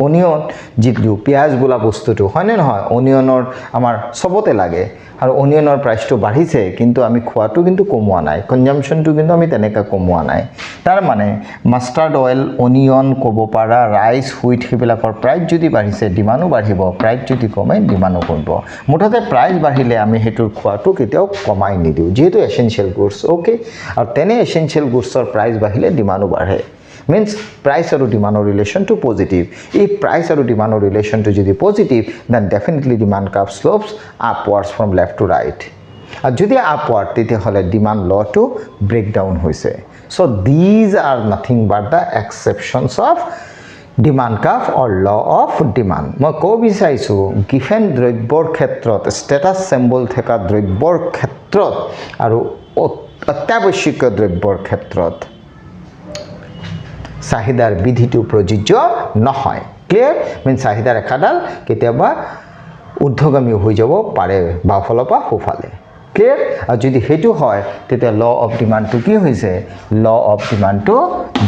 অনিয়ন যিটো পিয়াজ বোলা বস্তুটো হয় না নহয় অনিয়নৰ আমাৰ সবতে লাগে আৰু অনিয়নৰ প্ৰাইসটো বাঢ়িছে কিন্তু আমি খোৱাটো কিন্তু কমোৱা নাই কনজাম্পশনটো কিন্তু আমি তেনেকা কমোৱা নাই তাৰ মানে মাস্টাৰ্ড অয়েল অনিয়ন ক'ব পাৰা ৰাইস হুইট হেবিলাকৰ প্ৰাইস যদি বাঢ়িছে ডিমান্ডো বাঢ়িব প্ৰাইস যদি কমে ডিমান্ডো কমিব মুঠতে প্ৰাইস বাঢ়িলে আমি হেতুৰ খোৱাটো কেতিয়াও কমাই নিদিও যেহেতু এসেনশিয়াল গুডস ওকে আৰু তেনে এসেনশিয়াল গুডসৰ প্ৰাইস বাঢ়িলে ডিমান্ডো বাঢ়ে means price or demand relation to positive if price or demand relation to jodi positive then definitely demand curve slopes upwards from left to right আর যদি upward তেতিয়ালে হলে demand law to break down হইছে so these are nothing but the exceptions of demand curve or law of demand মই কব বিচাৰিছো given দ্ৰব্যৰ ক্ষেত্ৰত status symbol থকা দ্ৰব্যৰ ক্ষেত্ৰত আৰু অত্যাৱশ্যকীয় দ্ৰব্যৰ ক্ষেত্ৰত চাহিদাৰ বিধিটো প্ৰযোজ্য নহয় ক্লিয়াৰ মিন চাহিদাৰ ৰেখাডাল কেতিয়াবা ঊৰ্ধ্বগামী হৈ যাব পাৰে বাফলৰ পৰা সোফালে ক্লিয়াৰ আৰু যদি হেতু হয় তেতিয়া ল অফ ডিমান্ডটো কি হৈছে ল অফ ডিমান্ডটো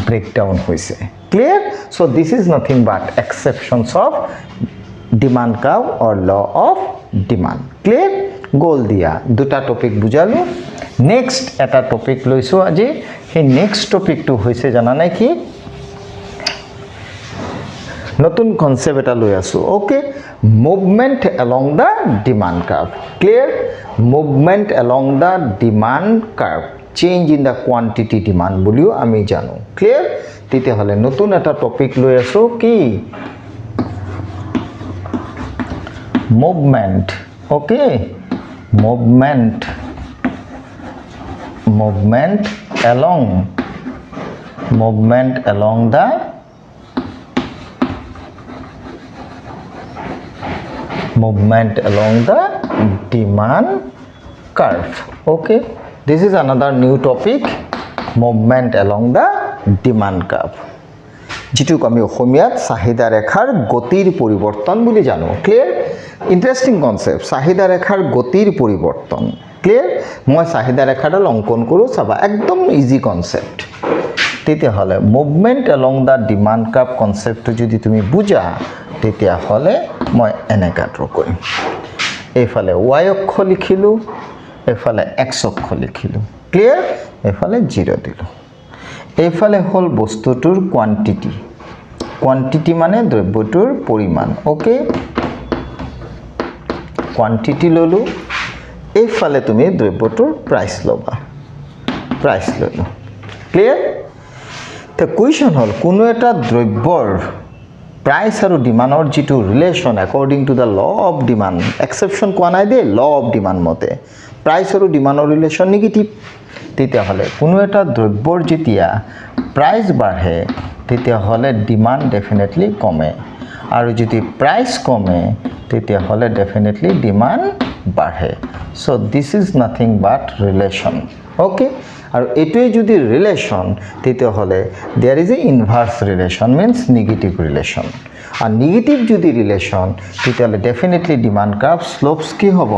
ব্ৰেক ডাউন হৈছে clear so this is nothing but exceptions of demand curve or law of demand clear গোল দিয়া দুটা টপিক বুজালো নেক্সট এটা টপিক লৈছো আজি সেই নেক্সট টপিকটো হৈছে জানা নাই কি নতুন কনসেপ্ট এটা লৈ আছো okay movement along the demand curve clear movement along the demand curve change in the quantity demand বুলিও আমি জানো clear তেতিয়া হলে নতুন এটা টপিক লৈ আছো কি movement okay movement along the demand curve okay this is another new topic movement along the demand curve যিটোক আমি অসমীয়াত চাহিদা ৰেখাৰ গতিৰ পৰিৱৰ্তন বুলি জানো ক্লিয়াৰ ইন্টাৰেষ্টিং কনসেপ্ট চাহিদা ৰেখাৰ গতিৰ পৰিৱৰ্তন ক্লিয়াৰ মই চাহিদা ৰেখাডাল অঙ্কন কৰো চাবা একদম ইজি কনসেপ্ট তেতিয়া হলে movement along the demand curve কনসেপ্টটো যদি তুমি বুজা তেতিয়া হলে মই এনেকা ড্ৰ কৰিম এফালে y অক্ষ লিখিলো এফালে x অক্ষ লিখিলো ক্লিয়াৰ এফালে 0 দিলো এইফালে হল বস্তুটোৰ কোয়ান্টিটি কোয়ান্টিটি মানে দ্ৰব্যটোৰ পৰিমাণ ওকে কোয়ান্টিটি ললো এইফালে তুমি দ্ৰব্যটোৰ প্ৰাইস লবা প্ৰাইস ললো ক্লিয়াৰ তে কোৱেশ্চন হল কোনো এটা দ্ৰব্যৰ প্ৰাইস আৰু ডিমান্ডৰ যেটো relation according to the law of demand exception কোৱা নাই দে law of demand মতে প্ৰাইস আৰু ডিমান্ডৰ ৰিলেশন নেগেটিভ তেতিয়া হলে কোনো এটা দ্ৰব্যৰ যেতিয়া প্ৰাইস বাঢ়ে তেতিয়া হলে ডিমান্ড ডেফিনেটলি কমে আৰু যদি প্ৰাইস কমে তেতিয়া হলে ডেফিনেটলি ডিমান্ড বাঢ়ে so this is nothing but relation okay আৰু এটোই যদি ৰিলেশন তেতিয়া হলে there is a inverse relation means negative relation are negative যদি রিলেশন তাহলে ডেফিনেটলি ডিমান্ড কার্ভ স্লোপস কি হ'ব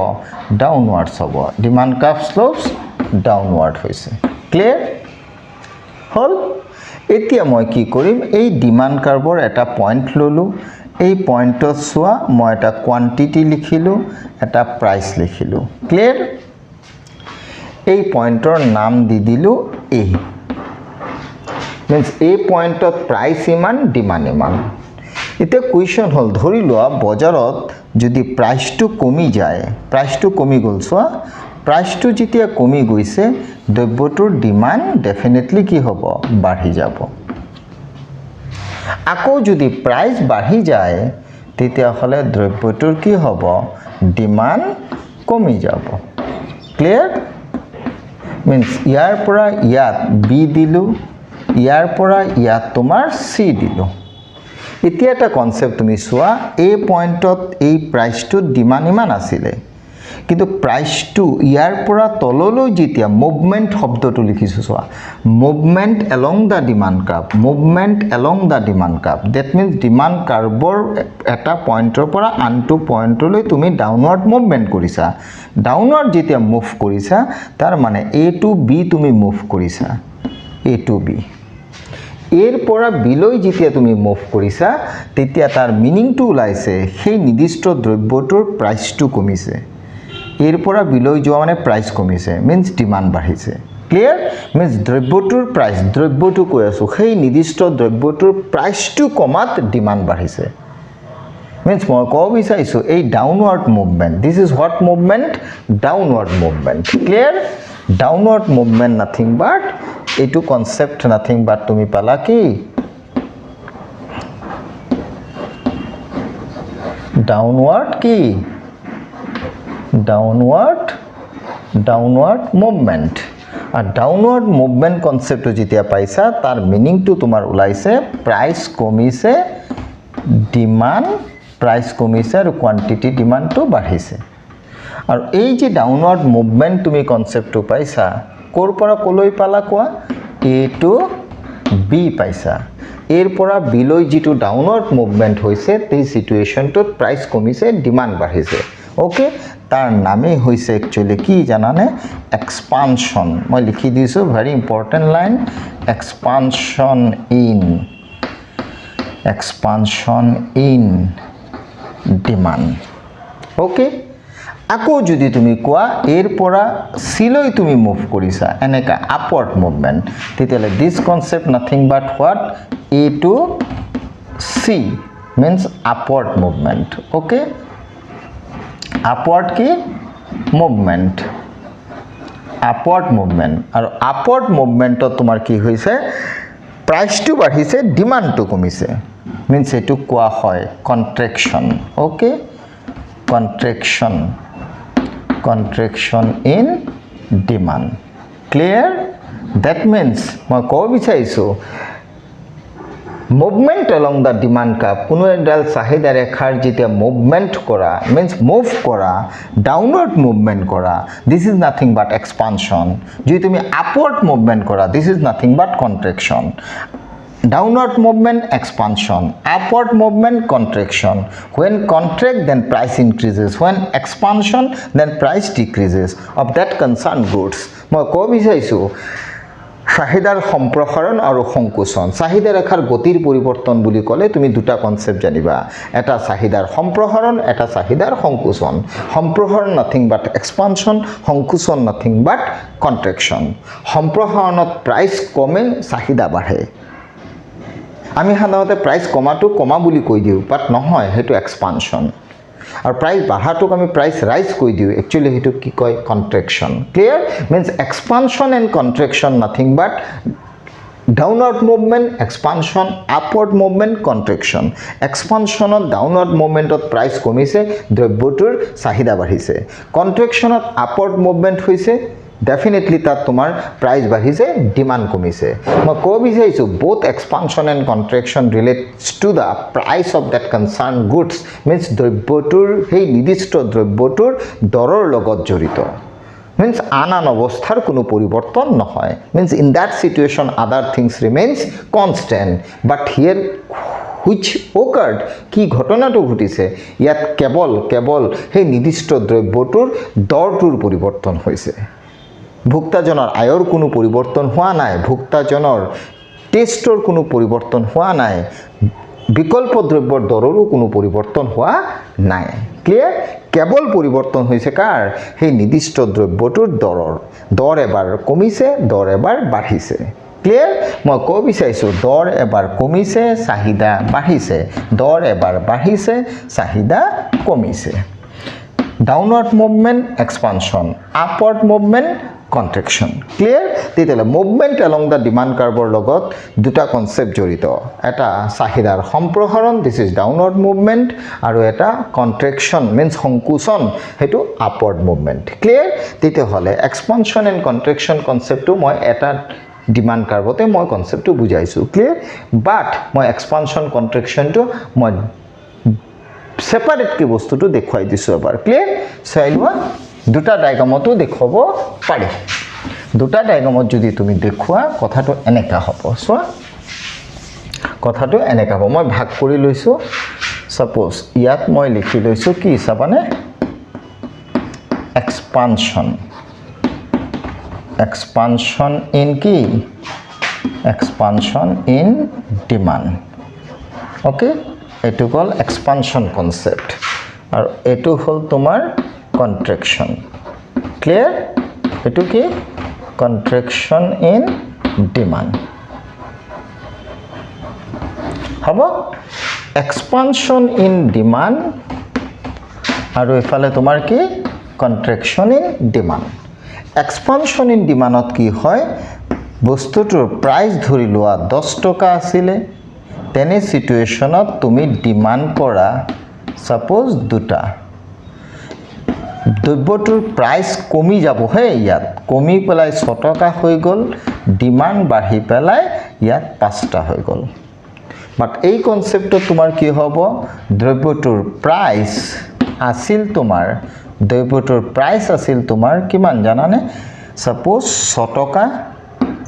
ডাউনওয়ার্ডস হ'ব ডিমান্ড কার্ভ স্লোপস ডাউনওয়ার্ড হৈছে ক্লিয়ার হল এতিয়া মই কি কৰিম এই ডিমান্ড কাৰ্ভৰ এটা পয়েন্ট ললো এই পয়েন্টত সোয়া মই এটা কোয়ান্টিটি লিখিলো এটা প্রাইস লিখিলো ক্লিয়ার এই পয়েন্টৰ নাম দি দিলো এ মিন্স এই পয়েন্টত প্ৰাইস ইমান ডিমান্ড ইমান এটা কোৱেশ্চন হল ধৰি লোৱা বজাৰত যদি প্ৰাইসটো কমি যায় প্ৰাইসটো কমি গল সোয়া প্ৰাইসটো যেতিয়া কমি গৈছে দ্ৰব্যটোৰ ডিমান্ড ডেফিনেটলি কি হ'ব বাঢ়ি যাব আকৌ যদি প্ৰাইস বাঢ়ি যায় তেতিয়া হলে দ্ৰব্যটোৰ কি হ'ব ডিমান্ড কমি যাব ক্লিয়াৰ means ইয়াৰ পৰা ইয়াত বি দিলো ইয়াৰ পৰা ইয়াত তোমাৰ সি দিলো এতিয়া এটা কনসেপ্ট তুমি সোয়া এই পয়েন্টত এই প্রাইসটো ডিমান্ড ইমান আছিলে কিন্তু প্রাইসটো ইয়াৰ পৰা তললৈ যেতিয়া মুভমেন্ট শব্দটো লিখিছো সোয়া movement along the demand curve movement along the demand curve that means demand curveৰ এটা পয়েন্টৰ পৰা আনটো পয়েন্টলৈ তুমি ডাউনওয়াৰ্ড মুভমেন্ট কৰিছা ডাউনওয়াৰ্ড যেতিয়া মুভ কৰিছা তাৰ মানে a to b তুমি মুভ কৰিছা a to b এৰ পৰা বিলৈ যেতিয়া তুমি মুভ কৰিছা তেতিয়া তাৰ মিনিংটো ওলাইছে সেই নিৰ্দিষ্ট দ্ৰব্যটোৰ প্ৰাইসটো কমিছে এৰ পৰা বিলৈ যোৱা মানে প্ৰাইস কমিছে মিন্স ডিমান্ড বাঢ়িছে ক্লিয়াৰ মিন্স দ্ৰব্যটোৰ প্ৰাইস দ্ৰব্যটো কৈ আছো সেই নিৰ্দিষ্ট দ্ৰব্যটোৰ প্ৰাইসটো কমাত ডিমান্ড বাঢ়িছে মিন্স মই কব বিচাৰিছো এই downward movement this is what movement downward movement clear downward movement nothing but এটো কনসেপ্ট নাথিং বাট তুমি পালা কি ডাউনওয়ার্ড কি ডাউনওয়ার্ড মুভমেন্ট আর ডাউনওয়ার্ড মুভমেন্ট কনসেপ্ট যেতিয়া পাইছা তার মিনিং টু তোমার ওলাইছে প্রাইস কমিছে ডিমান্ড প্রাইস কমিছে আর কোয়ান্টিটি ডিমান্ড তো বাঢ়িছে আর এই যে ডাউনওয়ার্ড মুভমেন্ট তুমি কনসেপ্ট পাইছা কোৰ পৰা কলৈ পালা কোৱা এ টু বি পাইছা এৰ পৰা বিলৈ যেটো ডাউনওয়াৰ্ড মুভমেন্ট হৈছে এই সিচুৱেশনটোত প্রাইস কমিছে ডিমান্ড বাঢ়িছে ওকে তার নামে হইছে একচুয়ালি কি জানানে এক্সপানশন মই লিখি দিছো very important line expansion in demand okay আকৌ যদি তুমি কোৱা এৰ পৰা সিলৈ তুমি মুভ কৰিছা এনেকা আপওয়াৰ্ড মুভমেন্ট তেতিয়ালে this concept nothing but what এ টু সি means upward movement okay upward কি মুভমেন্ট আৰু আপওয়াৰ্ড মুভমেন্টত তোমাৰ কি হৈছে প্ৰাইসটো বাঢ়িছে ডিমান্ডটো কমিছে means এটো কোৱা হয় contraction okay contraction in demand clear that means মই কব বিচাৰিছো movement along the demand curve কোনো এডাল চাহিদা ৰেখাৰ যেতিয়া মুভমেন্ট কৰা means মুভ কৰা ডাউনওয়াৰ্ড মুভমেন্ট কৰা this is nothing but expansion যদি তুমি আপওয়াৰ্ড মুভমেন্ট কৰা this is nothing but contraction downward movement expansion upward movement contraction when contract then price increases when expansion then price decreases of that concerned goods মই কব বিচাৰিছো চাহিদাৰ সম্প্ৰসাৰণ আৰু সংকোচন চাহিদা ৰেখাৰ গতিৰ পৰিৱৰ্তন বুলি ক'লে তুমি দুটা কনসেপ্ট জানিবা এটা চাহিদাৰ সম্প্ৰসাৰণ এটা চাহিদাৰ সংকোচন সম্প্ৰসাৰণ নাথিং বাট এক্সপানশন সংকোচন নাথিং বাট কন্ট্ৰেকশন সম্প্ৰসাৰণত প্ৰাইস কমে চাহিদা বাঢ়ে আমি সাধাৰণতে প্ৰাইস কমাটো কমা বুলি কৈ দিও বাট নহয় হেতু এক্সপানশন और प्राइस बढ़ाटोक आमी प्राइस राइज कई दिउ एक्चुअली हेतु की कय contraction clear means expansion and contraction nothing but downward movement expansion upward movement contraction एक्सपांशनत डाउनवर्ड मूवमेंटत प्राइस कमिसे द्रव्यटोर चाहिदा बाढ़िसे कन्ट्रैक्शनत अपवर्ड मूवमेंट होइसे डेफिनेटली तात तुम्हार प्राइस बाढ़िसे डिमांड कमिसे मैं कब विचारिছো both expansion and contraction relates to the price of that concern goods means द्रव्यटोर हेई निर्दिष्ट द्रव्यटोर दरर लगत जड़ित मीन्स आन अवस्थार कोनो परिवर्तन নহয় means in that situation other things remains constant but here which occurred কি ঘটনাটো ঘটিছে ইয়াত কেবল হেই निर्दिष्ट द्रव्यटोर दरটোৰ পৰিৱৰ্তন হৈছে भोक्ताजনৰ आयर कोनो परिवर्तन हुआ नाय भोक्ताजনৰ टेस्टर कोनो परिवर्तन हुआ नाय विकल्प द्रव्यर दररो कोनो परिवर्तन हुआ नाय क्लियर केवल परिवर्तन होइसे कार हे निर्दिष्ट द्रव्यटोर दर एबार कमिसे दर एबार बाढ़िसे क्लियर मैं कब विचारिছো दर एबार कमिसे चाहिदा बाढ़िसे दर एबार बाढ़िसे चाहिदा कमिसे downward movement expansion upward movement contraction clear तेतियाले मूवमेंट अलोंग द डिमांड कर्वर लगत दुटा कन्सेप्ट जड़ित एटा चाहिदार सम्प्रसारण दिस इज डाउनवर्ड मूवमेंट और एटा कन्ट्रैक्शन मीन्स संकोचन हेतु अपवर्ड मूवमेंट क्लियर तेतियाले एक्सपांशन एंड कन्ट्रैक्शन कन्सेप्टो मैं एटा डिमांड कर्वते मैं कन्सेप्टो बुझाइछु क्लियर बाट मैं एक्सपांशन कन्ट्रैक्शन तो मैं सेपारेट के बस्तुটো দেখুৱাই দিছো এবাৰ ক্লিয়াৰ চাইলোৱা দুটা ডায়াগ্ৰামটো দেখুৱাব পাৰি দুটা ডায়াগ্ৰামত যদি তুমি দেখুৱা কথাটো এনেকা হ'ব সোৱা কথাটো এনেকা হ'ব মই ভাগ কৰি লৈছো सपोज ইয়াত মই লিখি লৈছো কি চাবানে expansion in কি expansion in demand okay एटू कल एक्सपांशन कन्सेप्ट और एटू हल तुम्हार construction clear एटू key construction in demand हबो एक्सपांशन इन डिमांड और इफाले तुम्हार की कन्ट्रैक्शन इन डिमांड एक्सपांशन इन डिमांडत की হয় বস্তুটোৰ प्राइस ধৰি লোৱা 10 টকা আছিলে तेने सिचुएशनत तुमी डिमांड करा सपोज दुटा द्रव्यटोर प्राइस कमी जाबो हे यात कमी पेलाय 6 टका হৈ গল डिमांड बाढ़ी पेलाय यात 5 टा হৈ গল बट এই कन्सेप्ट तुमार की हबो द्रव्यटोर प्राइस आसिल तुमार किमान जानाने सपोज 6 टका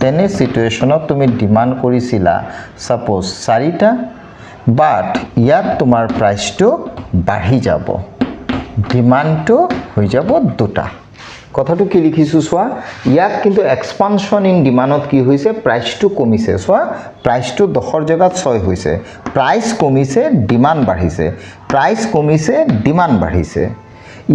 तेने सिचुएशनत तुमी डिमांड करिसिला सपोज 4टा बाट यात तुमार प्राइस तो बाढ़ी जाबो डिमांड तो হৈ যাব 2টা কথাটো কি লিখিছো সোয়া ইয়াত কিন্তু এক্সপানশন ইন ডিমান্ডত কি হৈছে প্ৰাইস তো কমিছে সোয়া প্ৰাইস তো 10 ৰ জায়গাত 6 হৈছে প্ৰাইস কমিছে ডিমান্ড বাঢ়িছে প্ৰাইস কমিছে ডিমান্ড বাঢ়িছে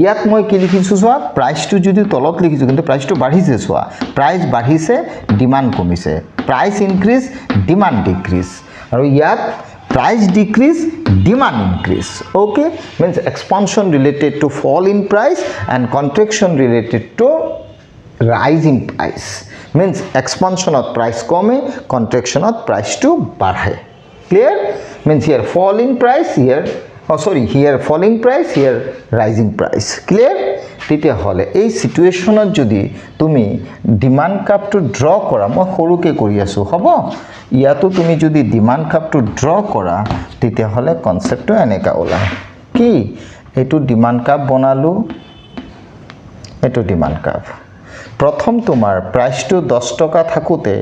ইয়াত মই কি লিখিছো সোয়া প্ৰাইস তো যদি তলত লিখিছো কিন্তু প্ৰাইস তো বাঢ়িছে সোয়া প্ৰাইস বাঢ়িছে ডিমান্ড কমিছে প্ৰাইস ইনক্ৰিজ ডিমান্ড ডিক্ৰিজ আৰু ইয়াত price decrease demand increase okay means expansion related to fall in price and contraction related to rise in price means expansion of price come contraction of price to बढ़े clear means here fall in price here here falling price here rising price clear তেতিয়া হলে এই সিচুয়েশনত যদি তুমি demand কাপটো draw কৰা মই সৰুকে কৰি আছো হ'ব ইয়াতো তুমি যদি ডিমান্ড কাপটো ড্ৰ কৰা তেতিয়া হলে কনসেপ্টটো এনেকা ওলায় কি এটো ডিমান্ড কাপ বনালো এটো ডিমান্ড কাপ প্ৰথম তোমাৰ প্ৰাইসটো 10 টকা থাকুতে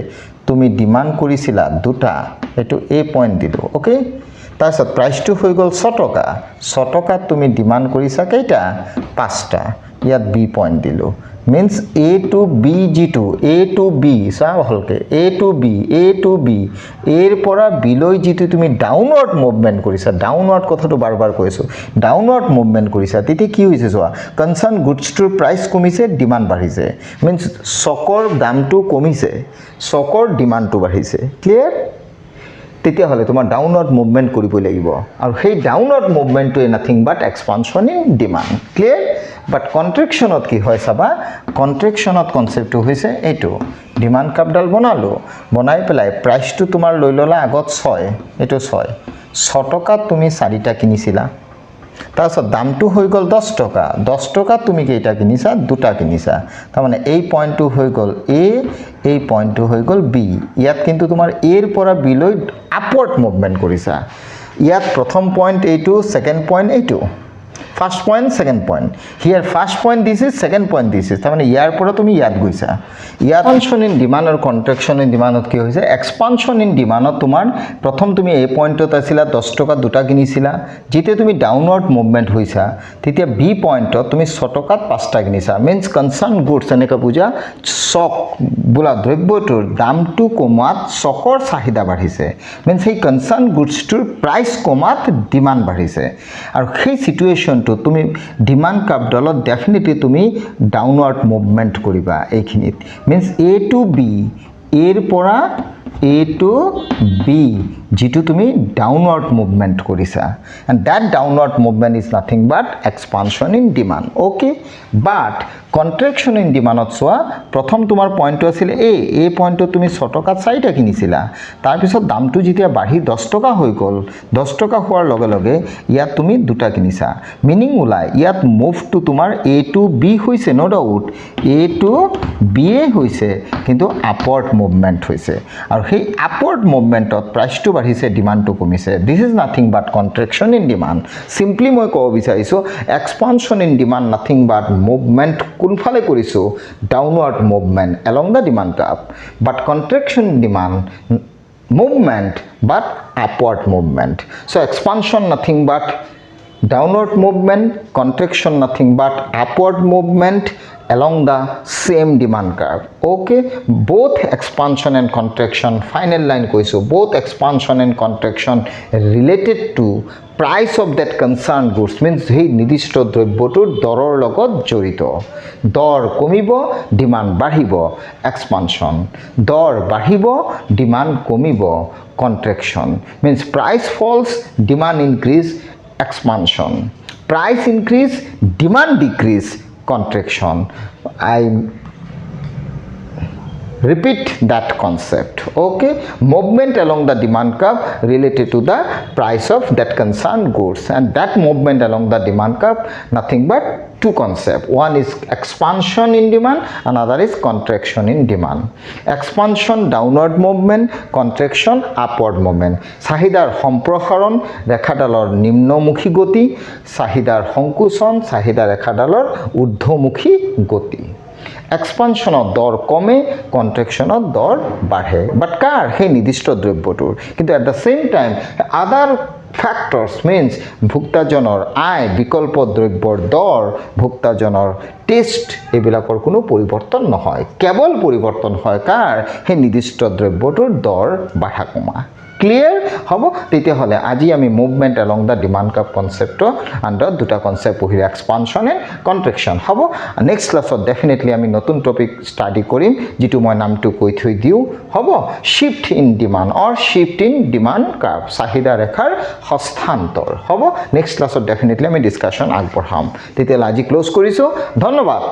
তুমি ডিমান্ড কৰিছিলা দুটা এটো এ পয়েন্ট দিলো ওকে তাছত প্ৰাইসটো হৈ গল 6 টকা 6 টকা তুমি ডিমান্ড কৰিছা কেইটা 5টা ইয়াত বি পইণ্ট দিলোঁ means A to B যিটো A to B চা ভালকে A to B এৰ পৰা বিলৈ যিটো তুমি ডাউনৱাৰ্ড মুভমেন্ট কৰিছা ডাউনৱাৰ্ড কথাটো বাৰবাৰ কৈছো ডাউনৱাৰ্ড মুভমেন্ট কৰিছা তেতিয়া কি হৈছে চোৱা কনসাৰ্ন গুডছটোৰ প্ৰাইস কমিছে ডিমান্ড বাঢ়িছে means স্টকৰ দামটো কমিছে স্টকৰ ডিমান্ডটো বাঢ়িছে ক্লিয়াৰ তেতিয়া হলে তোমাৰ ডাউনৱাৰ্ড মুভমেন্ট কৰিব লাগিব আৰু সেই ডাউনৱাৰ্ড মুভমেন্টটো nothing but expansion in demand clear But contraction of ki hoy saba contraction of concept to hoise eto demand curve dal bonalo bonai pelai price to tumar loi lola agot 6 eto 6 toka tumi 4 ta kinisila tar so dam to hoi gol 10 toka tumi keita kinisa duta kinisa tar mane ei point to hoi gol a ei point to hoi gol b yat kintu tumar a er pora b loi upward movement korisa yat prothom point a2 second point a2 First point, second point. Here, first point this is, second point this is. তার মানে ইয়ার পরে তুমি ইয়াত গৈছা। Expansion in demand or contraction in demand কি হৈছে? Expansion in demand তোমার প্রথম তুমি এই পয়েন্টত আছিলা 10 টাকা দুটা কিনিছিলা যেতে তুমি ডাউনওয়ার্ড মুভমেন্ট হইছা তেতিয়া বি পয়েন্টত তুমি 6 টাকাত 5 টা কিনিছা means concern goods এনেকা বুঝা স্টক বুলা দ্ৰব্যটোৰ দামটো কমাত স্টকৰ চাহিদা বাঢ়িছে means সেই concern goodsটোৰ প্ৰাইস কমাত ডিমান্ড বাঢ়িছে আৰু সেই সিচুৱেচন তো তুমি ডিমান্ড কাৰ্ভ ডলত ডেফিনেটলি তুমি ডাউনওয়াৰ্ড মুভমেন্ট কৰিবা এইখিনিত মিন্স এ টু বি এৰ পৰা A to B যেটো তুমি ডাউনওয়াৰ্ড মুভমেন্ট কৰিছা and that downward movement is nothing but expansion in demand okay but contraction in demand সোয়া প্ৰথম তোমাৰ পইণ্টটো আছিল a পইণ্টটো তুমি 6 টকা 4 টা কিনিছিলা তাৰ পিছত দামটো যেতিয়া বাঢ়ি 10 টকা হৈ গল 10 টকা হোৱাৰ লগে লগে ইয়াত তুমি দুটা কিনিছা মিনিং উলাই ইয়াত মুভ টু তোমাৰ a to b হৈছে নো ডাউট a to b হৈছে কিন্তু আপওয়ার্ড মুভমেন্ট হৈছে আৰু সেই আপওয়াৰ্ড মুভমেন্টত প্ৰাইসটো বাঢ়িছে ডিমান্ডটো কমিছে this is nothing but contraction in demand simply মই কব বিচাৰিছো expansion in demand nothing but movement কোনফালে কৰিছো downward movement along the demand curve but contraction in demand movement but upward movement so expansion nothing but downward movement contraction nothing but upward movement along the same demand curve okay both expansion and contraction final line koiso both expansion and contraction related to price of that concerned goods means hey nidishto drobbotur doror logot jorito dor komibo demand bahibo expansion dor bahibo demand komibo contraction means price falls demand increase expansion price increase demand decrease contraction I repeat that concept okay movement along the demand curve related to the price of that concerned goods and that movement along the demand curve nothing but two concepts one is expansion in demand another is contraction in demand expansion downward movement contraction upward movement চাহিদাৰ সম্প্ৰসাৰণ ৰেখাডালৰ নিম্নমুখী গতি চাহিদাৰ সংকোচন চাহিদা ৰেখাডালৰ ঊৰ্ধ্বমুখী গতি expansion of দৰ কমে contraction of দৰ বাঢ়ে but কাৰ সেই নিৰ্দিষ্ট দ্ৰব্যটোৰ কিন্তু at the same time other factors means ভুক্তাজনৰ আয় বিকল্প দ্ৰব্যৰ দৰ ভুক্তাজনৰ টেষ্ট এবিলাকৰ কোনো পৰিৱৰ্তন নহয় কেৱল পৰিৱৰ্তন হয় কাৰ সেই নিৰ্দিষ্ট দ্ৰব্যটোৰ দৰ বাঢ়া কমা ক্লিয়াৰ হ'ব তেতিয়া হলে আজি আমি movement along the demand curve concept under দুটা কনসেপ্ট পঢ়ি এক্সপানশন এন্ড কন্ট্রাকশন হ'ব নেক্সট ক্লাছত ডেফিনেটলি আমি নতুন টপিক ষ্টাডি কৰিম যেটো মই নামটো কৈ থৈ দিও হ'ব shift in demand or shift in demand curve চাহিদা ৰেখাৰ হস্তান্তৰ হ'ব নেক্সট ক্লাছত ডেফিনেটলি আমি ডিসকাশন আগবঢ়াম তেতিয়া আজি ক্লোজ কৰিছো ধন্যবাদ